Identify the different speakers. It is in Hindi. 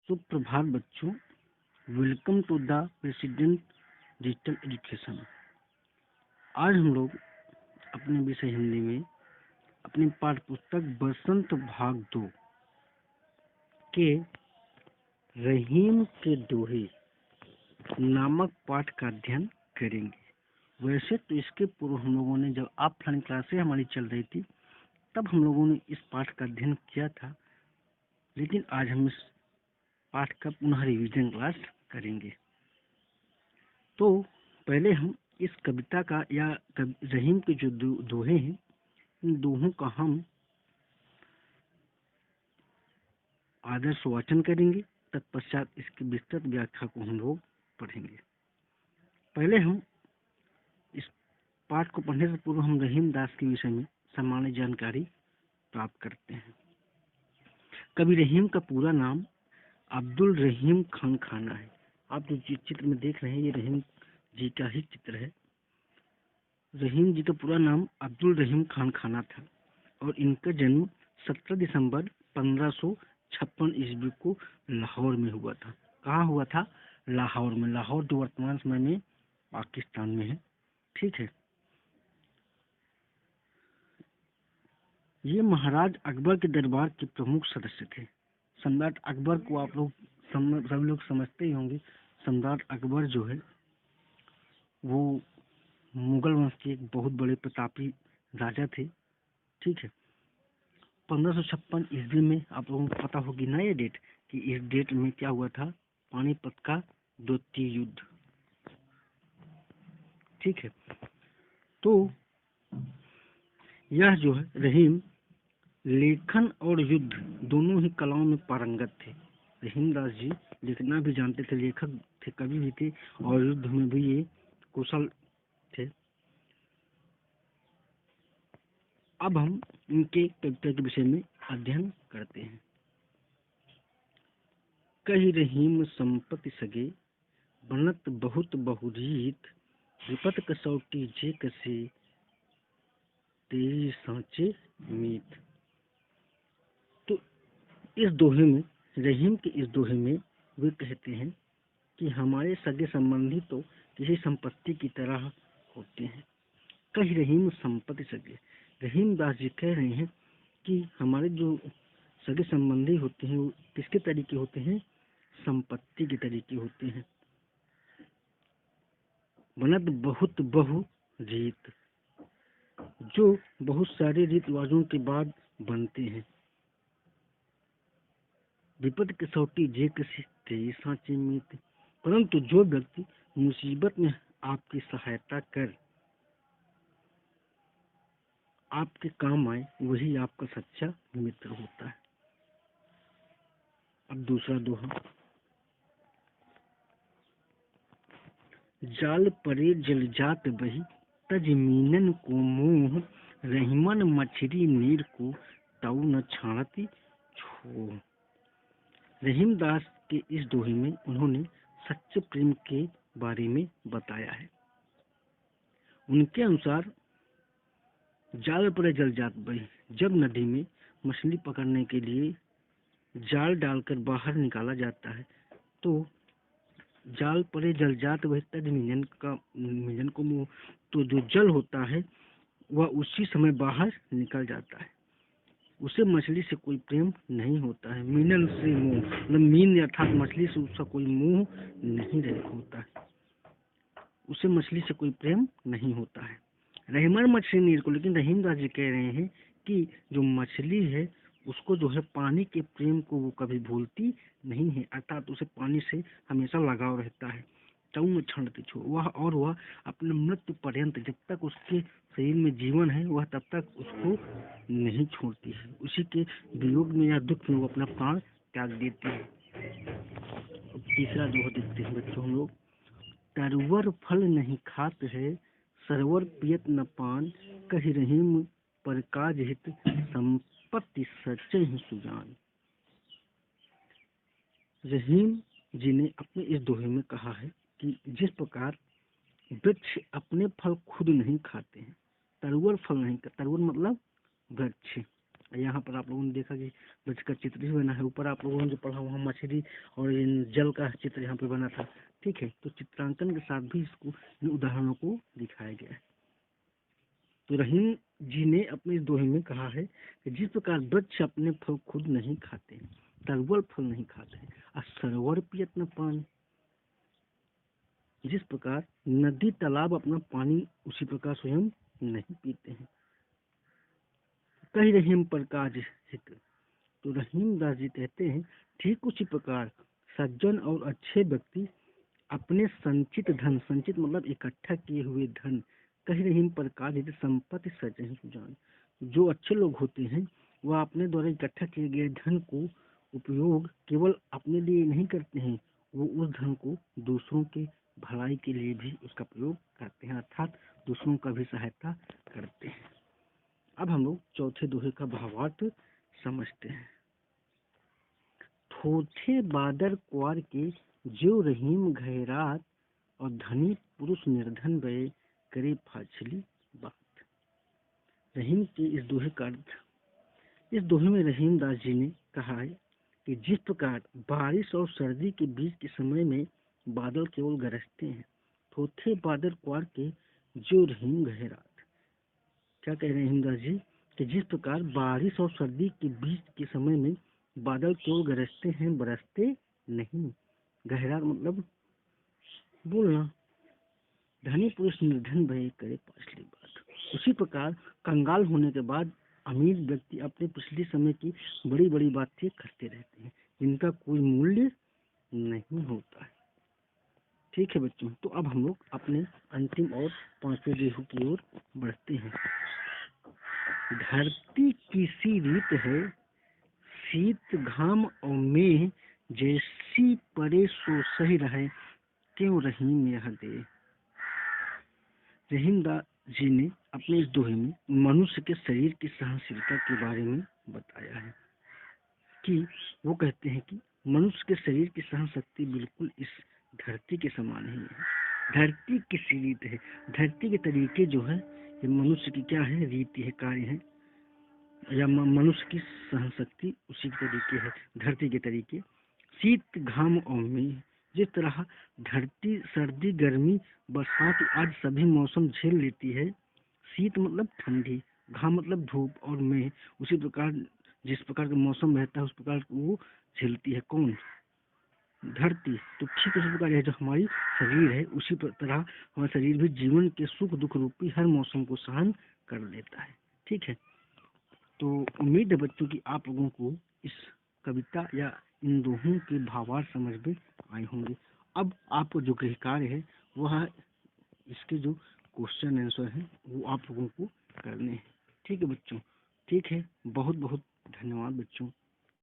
Speaker 1: सुप्रभात बच्चों। Welcome to the president digital education. आज हम लोग अपने विषय हिंदी में अपनी पाठ्य पुस्तक बसंत भाग 2 के रहीम के दोहे नामक पाठ का अध्ययन करेंगे। वैसे तो इसके पूर्व हम लोगों ने जब ऑफलाइन क्लासें हमारी चल रही थी तब हम लोगों ने इस पाठ का अध्ययन किया था, लेकिन आज हम इस पाठ का पुनः रिवीजन क्लास करेंगे। तो पहले हम इस कविता का या रहीम के जो दोहे हैं, इन दोहों का हम आदर्श वाचन करेंगे। तत्पश्चात इसकी विस्तृत व्याख्या को हम लोग पढ़ेंगे। पहले हम इस पाठ को पढ़ने से पूर्व हम रहीम दास के विषय में सामान्य जानकारी प्राप्त करते हैं। कवि रहीम का पूरा नाम अब्दुल रहीम खान खाना है। आप जो चित्र में देख रहे हैं ये रहीम जी का ही चित्र है। रहीम जी का पूरा नाम अब्दुल रहीम खान खाना था और इनका जन्म 17 दिसंबर 1556 ईस्वी को लाहौर में हुआ था। कहाँ हुआ था? लाहौर में। लाहौर जो वर्तमान समय में पाकिस्तान में है। ठीक है। ये महाराज अकबर के दरबार के प्रमुख सदस्य थे। सम्राट अकबर को आप लोग सभी लोग समझते ही होंगे। सम्राट अकबर जो है वो मुगल वंश के एक बहुत बड़े प्रतापी राजा थे। ठीक है। 1556 ईस्वी में आप लोगों को पता होगी ना ये डेट, कि इस डेट में क्या हुआ था? पानीपत का द्वितीय युद्ध। ठीक है। तो यह जो है रहीम लेखन और युद्ध दोनों ही कलाओं में पारंगत थे। रहीमदास जी लिखना भी जानते थे, लेखक थे, कवि भी थे और युद्ध में भी ये कुशल थे। अब हम इनके कविता के विषय में अध्ययन करते हैं। कही रहीम संपत्ति सगे बनत बहुत बहुरीत विपत कसौटी जे कसे तेरी सांचे मीत। तो इस दोहे में, रहीम के इस दोहे में वे कहते हैं कि हमारे सगे संबंधी तो किसी संपत्ति की तरह होते हैं। कहीं रहीम संपत्ति सगे, रहीम दास जी कह रहे हैं कि हमारे जो सगे संबंधी होते हैं वो किसके तरीके होते हैं? संपत्ति के तरीके होते हैं। बनत बहुत बहु रीत, जो बहुत सारे रीत रिवाजों के बाद बनते हैं। विपद कसौटी जे किसी तेरी सांचे मीत, परंतु जो व्यक्ति मुसीबत में आपकी सहायता कर आपके काम आए वही आपका सच्चा मित्र होता है। अब दूसरा दोहा। जाल परे जल जात बही तज मीनन को मोह रहीमन मछरी नीर को तऊ न छाणती छो। रहीम दास के इस दोहे में उन्होंने सच्चे प्रेम के बारे में बताया है। उनके अनुसार जाल पर जल जात बही, जब नदी में मछली पकड़ने के लिए जाल डालकर बाहर निकाला जाता है तो जाल परे जल जात बही तज मिलन को मुंह, तो जो जल होता है वह उसी समय बाहर निकल जाता है। उसे मछली से कोई प्रेम नहीं होता है। मीनन से मोह, मतलब मीन अर्थात मछली से उसका कोई मोह नहीं होता है। उसे मछली से कोई प्रेम नहीं होता है। रहीमन मछली नीर को, लेकिन रहीम दास जी कह रहे हैं कि जो मछली है उसको जो है पानी के प्रेम को वो कभी भूलती नहीं है, अर्थात उसे पानी से हमेशा लगाव रहता है। चौन छंडती छो, वह अपने मृत्यु पर्यंत, जब तक उसके शरीर में जीवन है वह तब तक उसको नहीं छोड़ती है। उसी के वियोग में या दुख में वो अपना प्राण त्याग देती है। तीसरा दोहा देखते हैं बच्चों हम लोग। तरवर फल नहीं खात है सरवर पियत न पान, कही रहीम पर काज हित संपत्ति सच्चे ही सुजान। रहीम जी ने अपने इस दोहे में कहा है कि जिस प्रकार वृक्ष अपने फल खुद नहीं खाते हैं, तरवर फल नहीं, तरवर मतलब वृक्ष, यहाँ पर आप लोगों ने देखा कि ब्रज का चित्र भी बना है। ऊपर आप लोगों ने जो पढ़ा वहाँ मछली और इन जल का चित्र यहाँ पे बना था। ठीक है, तो चित्रांकन के साथ भी इसको इन उदाहरणों को दिखाया गया है। तो रहीम जी ने अपने इस दोहे में कहा है कि जिस प्रकार वृक्ष अपने फल खुद नहीं खाते, तरवल फल नहीं खाते, और सरोवर पियत न पानी, जिस प्रकार नदी तालाब अपना पानी उसी प्रकार स्वयं नहीं पीते हैं, कही रहीम पर काज हित। तो रहीम दास जी कहते हैं ठीक उसी प्रकार सज्जन और अच्छे व्यक्ति अपने संचित धन, संचित मतलब इकट्ठा किए हुए धन, कहीं रहीम प्रकार हित संपत्ति सजन सुजान, जो अच्छे लोग होते हैं वह अपने द्वारा इकट्ठा किए गए धन को उपयोग केवल अपने लिए नहीं करते हैं, वो उस धन को दूसरों के भलाई के लिए भी उसका प्रयोग करते हैं, अर्थात दूसरों का भी सहायता करते हैं। अब हम लोग चौथे दोहे का भावार्थ समझते हैं। थोथे बादर कुआर के जो रहीम गहरात, और धनी पुरुष निर्धन भय करे फाछली बात। रहीम के इस दोहे का अर्थ, इस दोहे में रहीम दास जी ने कहा है कि जिस प्रकार बारिश और सर्दी के बीच के समय में बादल केवल गरजते हैं, थोथे बादल कुआर के जो रहीम गहरात। क्या कह रहे हैं रहीम दास जी कि जिस प्रकार बारिश और सर्दी के बीच के समय में बादल केवल गरजते हैं, बरसते नहीं। गहरा मतलब बोलना। धनी पुरुष निर्धन भय करे पाछली बात। उसी प्रकार कंगाल होने के बाद अमीर व्यक्ति अपने पिछले समय की बड़ी बड़ी बातें करते रहते हैं, जिनका कोई मूल्य नहीं होता है। ठीक है बच्चों, तो अब हम लोग अपने अंतिम और पांचवें दोहे की ओर बढ़ते हैं। धरती किसी रीत है, शीत घाम और मेह, जैसी परे सो सही रहे, क्यों रहीम यह दे। रहीम दास जी ने अपने इस दोहे में मनुष्य के शरीर की सहनशीलता के बारे में बताया है कि वो कहते हैं कि मनुष्य के शरीर की सहन शक्ति बिल्कुल इस धरती के समान ही है। धरती किसी रीत है, धरती के तरीके जो है ये मनुष्य की क्या है, रीति है, कार्य है, या मनुष्य की सहन शक्ति उसी के तरीके है, धरती के तरीके। शीत घाम और मेह, जिस तरह धरती सर्दी गर्मी बरसात आज सभी मौसम झेल लेती है, शीत मतलब ठंडी, घाम मतलब धूप, और मेह उसी प्रकार जिस प्रकार का मौसम रहता है उस प्रकार वो झेलती है। कौन? धरती। तो ठीक उसी प्रकार जो हमारी शरीर है उसी तरह हमारा शरीर भी जीवन के सुख दुख रूपी हर मौसम को सहन कर लेता है। ठीक है, तो उम्मीद है बच्चों की आप लोगों को इस कविता या इन दोहों के भावार्थ समझ में आए होंगे। अब आपको जो गृह कार्य है वह इसके जो क्वेश्चन आंसर है वो आप लोगों को करने हैं। ठीक है बच्चों, ठीक है, बहुत बहुत धन्यवाद बच्चों।